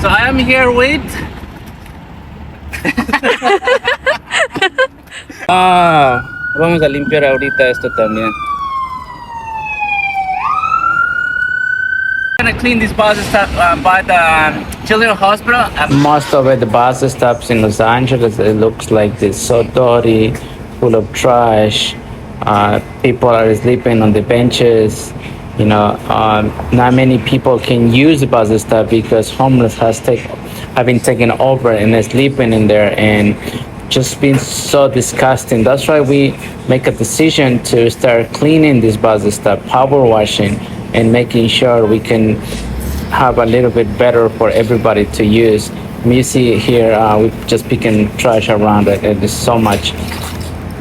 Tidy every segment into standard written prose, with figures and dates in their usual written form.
So I am here with vamos a limpiar ahorita esto también. I'm gonna clean this bus stop by the children's hospital. Most of it, the bus stops in Los Angeles, it looks like this so dirty, full of trash. People are sleeping on the benches. You know, not many people can use the bus stop because homeless have been taken over and are sleeping in there and just been so disgusting. That's why we make a decision to start cleaning this bus stop, power washing, and making sure we can have a little bit better for everybody to use. You see here, we're just picking trash around it, and there's so much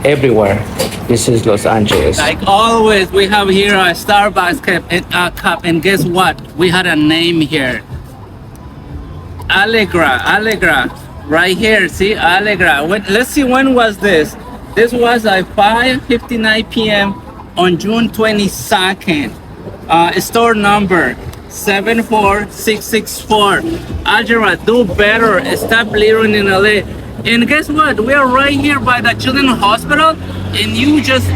everywhere. This is Los Angeles. Like always, we have here a Starbucks cup, and guess what? We had a name here. Allegra, right here. See, Allegra. Let's see, when was this? This was at 5:59 p.m. on June 22nd. Store number 74664. Allegra, do better. Stop littering in LA. And guess what? We are right here by the children's hospital, and you just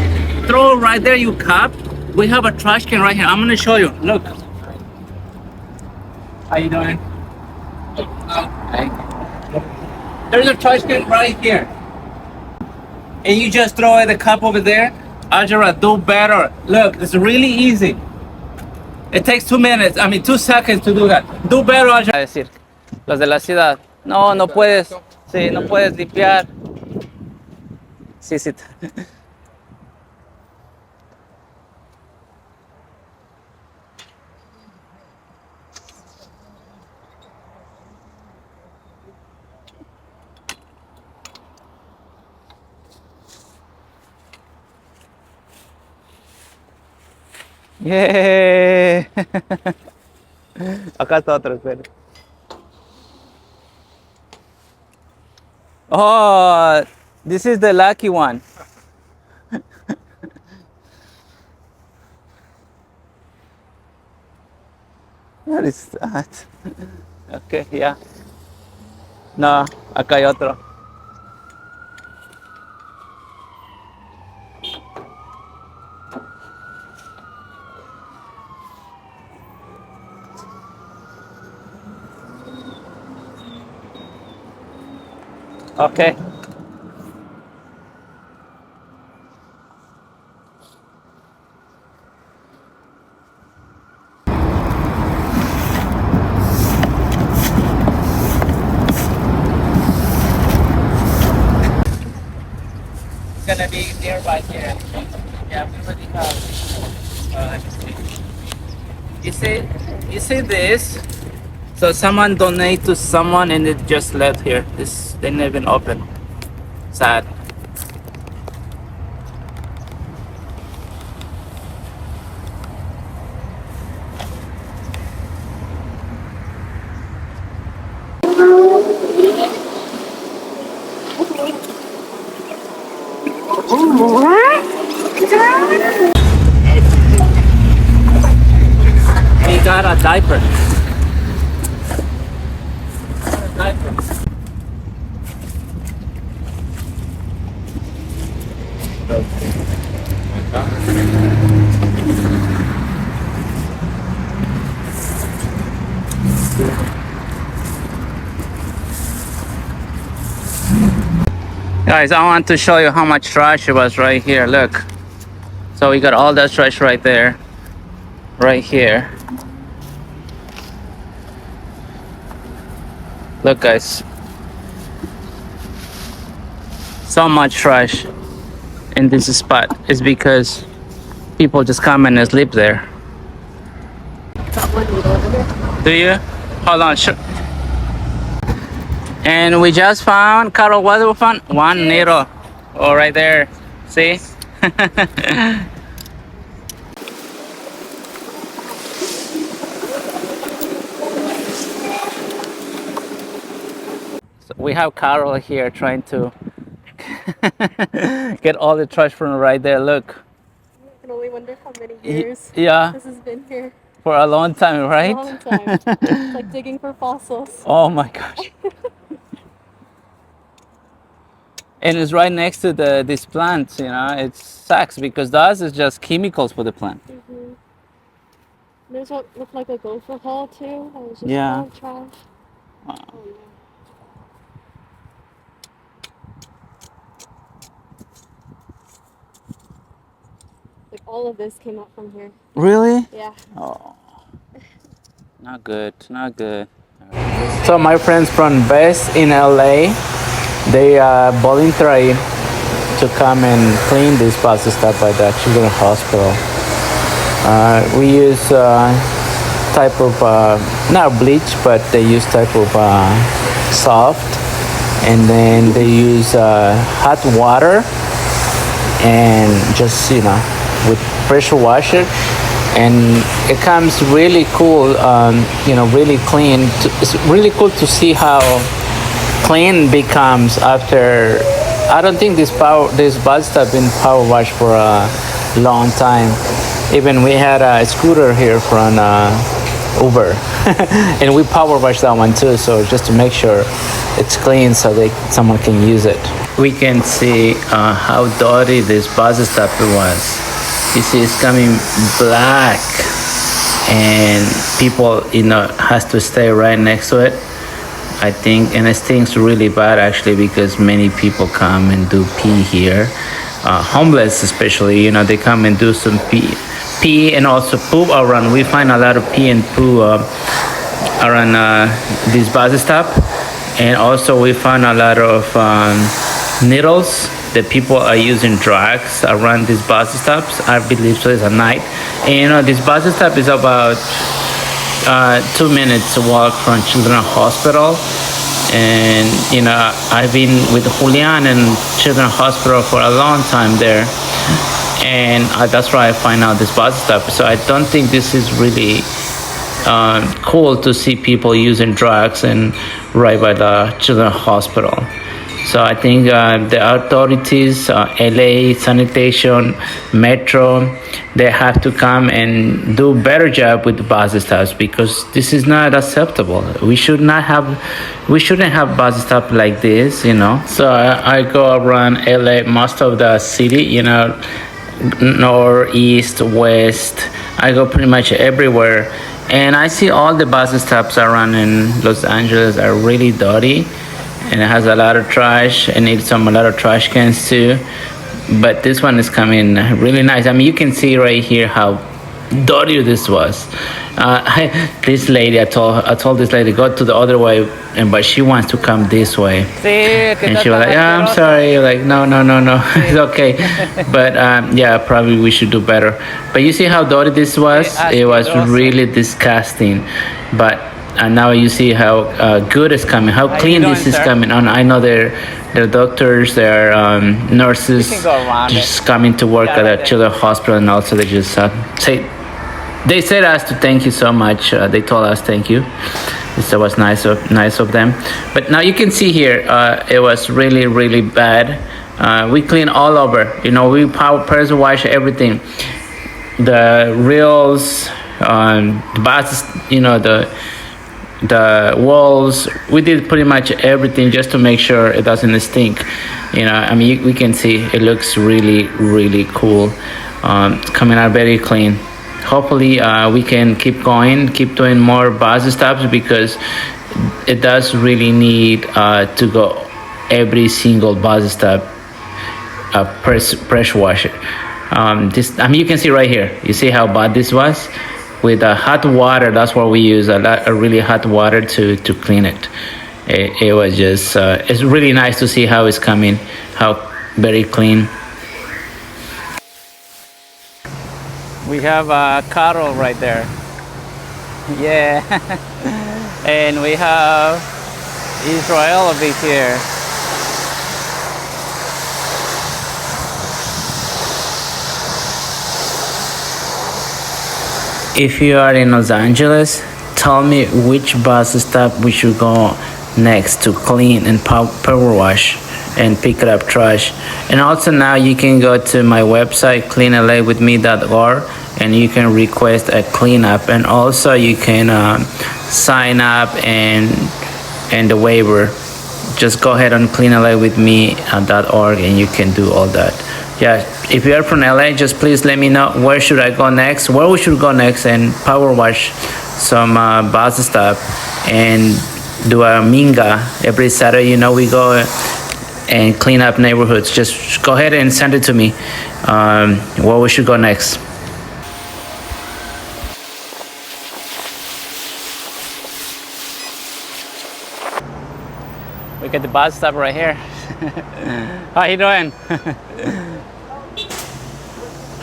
throw right there your cup. We have a trash can right here. I'm gonna show you. Look. How you doing? Okay. There's a trash can right here, and you just throw the cup over there. Algebra, do better. Look, it's really easy. It takes 2 minutes, 2 seconds to do that. Do better, Algebra. A decir, los de la ciudad, no puedes, sí, no puedes limpiar. Sí. Yeah. Acá está otro, espera. Oh, this is the lucky one. What is that? Okay, yeah. No, acá hay otro. Okay. It's gonna be nearby here. Yeah, we already have. Let me see. You see this? So someone donate to someone and it just left here. This they didn't even open. Sad. He got a diaper. Guys, I want to show you how much trash it was right here. Look. So we got all that trash right there. Right here. Look, guys. So much trash in this spot. It's because people just come and sleep there. Do you? Hold on. And we just found, Carol, what we found? One needle. Oh, right there. See? So we have Carol here trying to get all the trash from right there. Look. I can only wonder how many years Yeah. this has been here. for a long time, right? Long time. It's like digging for fossils. Oh my gosh. And it's right next to these plants, it sucks because those is just chemicals for the plant. Mm-hmm. There's what looked like a gopher hole too. That was just Yeah. full of trash. Wow. Oh no. Like all of this came up from here. Really? Yeah. Oh, not good, not good. So my friends from Best in LA, they volunteered to come and clean this bus stop by the Children's Hospital. We use type of not bleach, but they use type of soft, and then they use hot water and just with pressure washer, and it comes really cool, really clean. It's really cool to see how clean becomes after. I don't think this bus have been power washed for a long time. Even we had a scooter here from Uber, and we power washed that one too. So just to make sure it's clean, so someone can use it. We can see how dirty this bus stop was. You see, it's coming black, and people, has to stay right next to it. I think, and it stinks really bad actually because many people come and do pee here. Homeless especially, they come and do some pee and also poop around. We find a lot of pee and poo around this bus stop, and also we find a lot of needles that people are using drugs around these bus stops. I believe so. It's at night, and this bus stop is about 2 minutes walk from Children's Hospital. And I've been with Julian and Children's Hospital for a long time there, and that's where I find out this bus stop. So I don't think this is really cool to see people using drugs and right by the Children's Hospital. So I think the authorities, LA sanitation, Metro, they have to come and do a better job with the bus stops because this is not acceptable. We shouldn't have bus stop like this, So I go around LA, most of the city, north, east, west. I go pretty much everywhere, and I see all the bus stops around in Los Angeles are really dirty. And it has a lot of trash and needs a lot of trash cans too. But this one is coming really nice. I mean, you can see right here how dirty this was. This lady, I told this lady go to the other way, but she wants to come this way. And she was like, "Yeah, I'm sorry." Like, no, it's okay. But yeah, probably we should do better. But you see how dirty this was? It was really disgusting. But and now you see how good it's coming, how clean this is coming on. I know they're doctors, they're nurses, just coming to work at a children's hospital, and also they just they said us to thank you so much. They told us thank you. This was nice of them. But now you can see here, it was really, really bad. We clean all over. We pressure wash everything. The reels, the bus, the walls. We did pretty much everything just to make sure it doesn't stink. We can see it looks really, really cool. It's coming out very clean. Hopefully we can keep doing more bus stops because it does really need to go every single bus stop pressure washer. You can see right here, you see how bad this was. With hot water, that's what we use, a really hot water to clean it. It was just, it's really nice to see how it's coming, how very clean. We have a cattle right there. Yeah. And we have Israel over here. If you are in Los Angeles, tell me which bus stop we should go next to clean and power wash and pick up trash. And also now you can go to my website cleanlawithme.org and you can request a cleanup, and also you can sign up and the waiver. Just go ahead on cleanlawwithme.org and you can do all that. Yeah, if you are from LA, just please let me know where should I go next, where we should go next, and power wash some bus stop and do a Minga every Saturday. We go and clean up neighborhoods. Just go ahead and send it to me where we should go next. We got the bus stop right here. How you doing?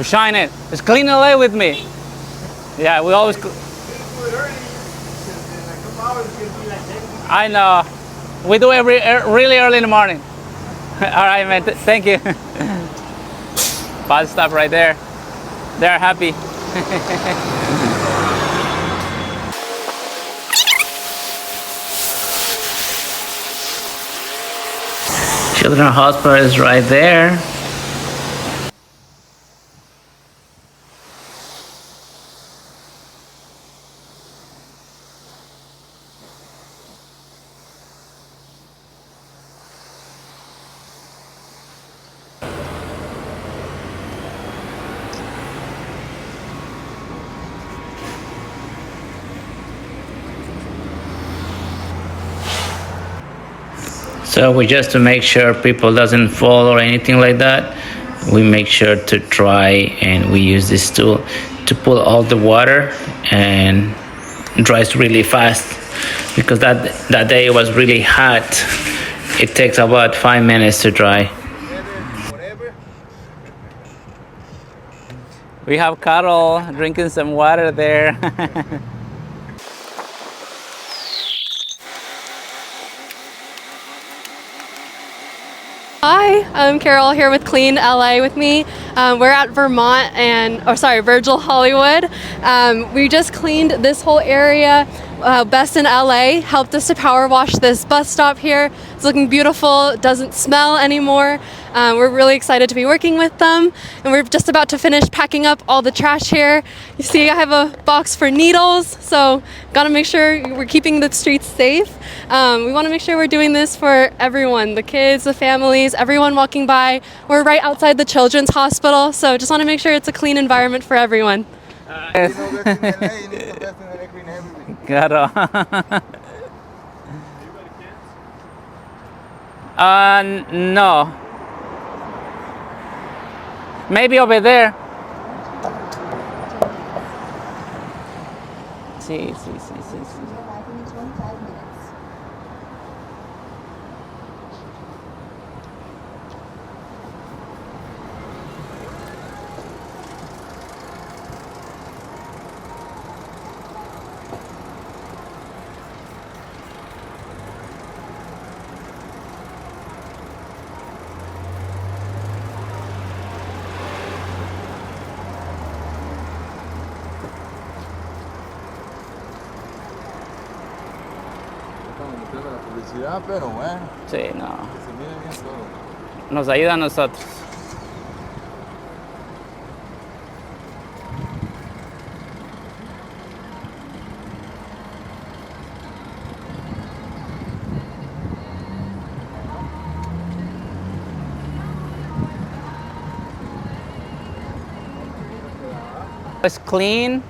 Shine it. Just clean LA with me. Yeah, we always. I know. We do every really early in the morning. All right, man. Thank you. Bus stop right there. They're happy. Children's Hospital is right there. So we just to make sure people doesn't fall or anything like that, we make sure to dry, and we use this tool to pull all the water, and dries really fast because that day it was really hot. It takes about 5 minutes to dry. We have Carol drinking some water there. Hi, I'm Carol here with Clean LA with me. We're at Virgil Hollywood. We just cleaned this whole area. Best in LA helped us to power wash this bus stop here. It's looking beautiful. It doesn't smell anymore. We're really excited to be working with them, and we're just about to finish packing up all the trash here. You see I have a box for needles, so gotta make sure we're keeping the streets safe. We want to make sure we're doing this for everyone, the kids, the families, everyone walking by. We're right outside the Children's Hospital, so just want to make sure it's a clean environment for everyone. Claro. No. Maybe over there. Sí. Pero bueno, Sí, no. que se mire bien todo. Nos ayuda a nosotros. It's clean,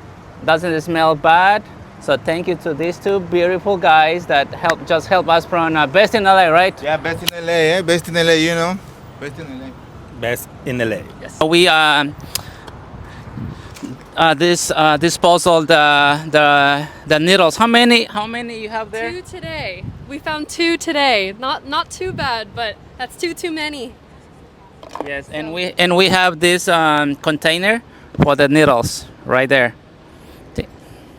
doesn't smell bad. So thank you to these two beautiful guys that help us from Best in LA, right? Yeah, best in LA, eh? Best in LA, you know. Best in LA. Best in LA. Yes. We disposal the needles. How many you have there? 2 today. We found 2 today. Not too bad, but that's too many. Yes, and we have this container for the needles right there.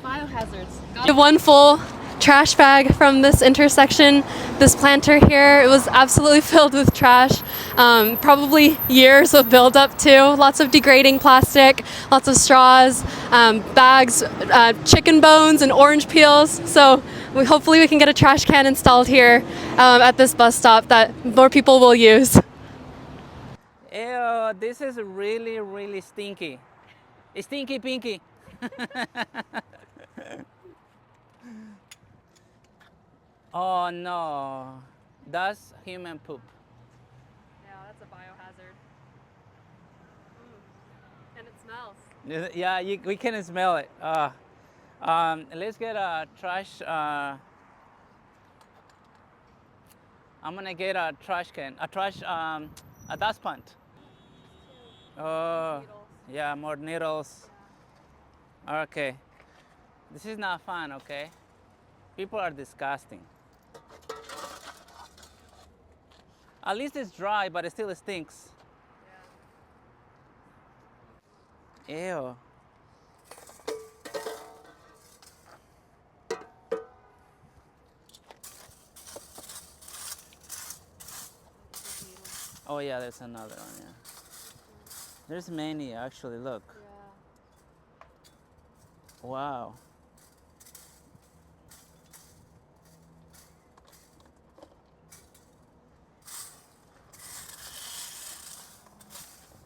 Biohazards. We have 1 full trash bag from this intersection. This planter here, it was absolutely filled with trash. Probably years of buildup too. Lots of degrading plastic, lots of straws, bags, chicken bones and orange peels. So hopefully we can get a trash can installed here at this bus stop that more people will use. Ew, this is really, really stinky. Stinky Pinky. Oh no, that's human poop. Yeah, that's a biohazard. And it smells. Yeah, we can smell it. Let's get a trash. I'm gonna get a trash can, a dustpan. Oh, Needles. yeah, more needles. Okay, this is not fun. Okay, people are disgusting. At least it's dry, but it still stinks. Ew. Oh yeah, there's another one. Yeah, there's many actually. Look. Yeah. Wow.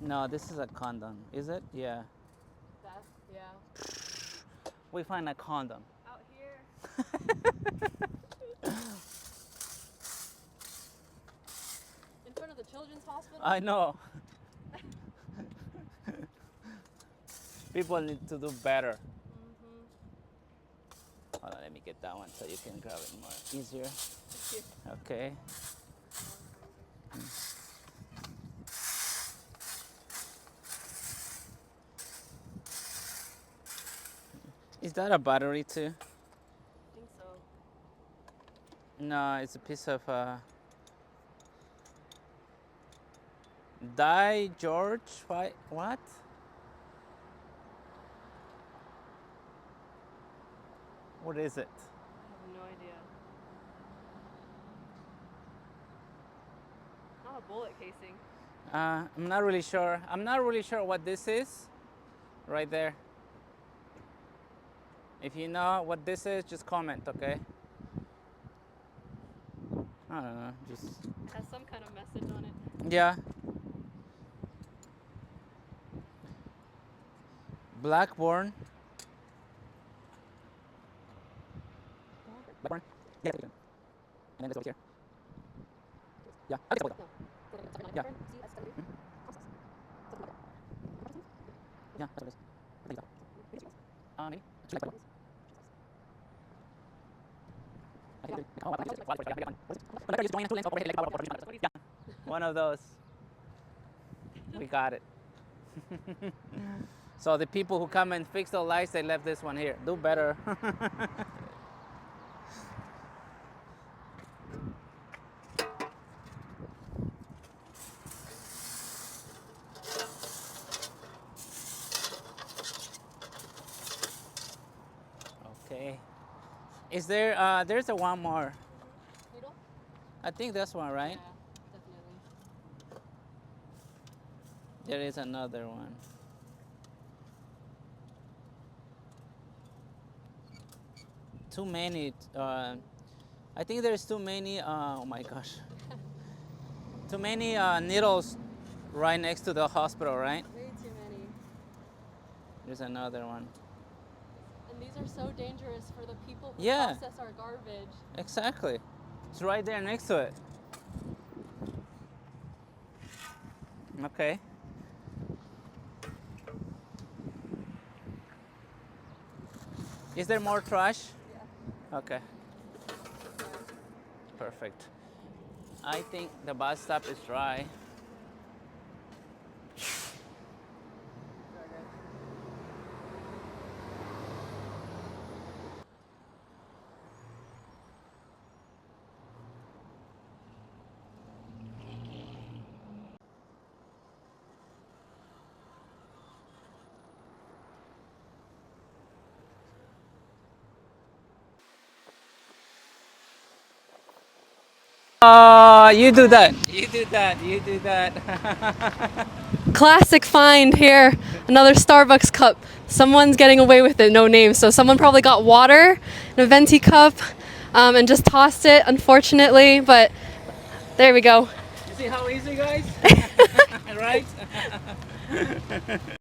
No, this is a condom. Is it? Yeah. That's, yeah. We find a condom. Out here. In front of the children's hospital. I know. People need to do better. Hold on, let me get that one so you can grab it more easier. Okay. Is that a battery too? I think so. No, it's a piece of Die George. What? What is it? I have no idea. Not a bullet casing. I'm not really sure. I'm not really sure what this is. Right there. If you know what this is, just comment, okay? I don't know, just... It has some kind of message on it. Yeah. Blackburn. Blackburn? Yeah, and then this over here. Yeah, I think so. Yeah. Yeah, that's what it is. Maybe. One of those. We got it. So the people who come and fix the lights, they left this one here. Do better. Okay. Is there, there's a one more. Needle? I think that's one, right? Yeah, definitely. There is another one. Too many. I think there's too many. Oh my gosh. Too many needles right next to the hospital, right? Way too many. There's another one. And these are so dangerous for the people who Yeah. process our garbage. Exactly. It's right there next to it. Okay. Is there more trash? Yeah. Okay. Perfect. I think the bus stop is dry. You do that. You do that. You do that. Classic find here. Another Starbucks cup. Someone's getting away with it, no name. So someone probably got water in a venti cup and just tossed it, unfortunately. But there we go. You see how easy, guys? Right?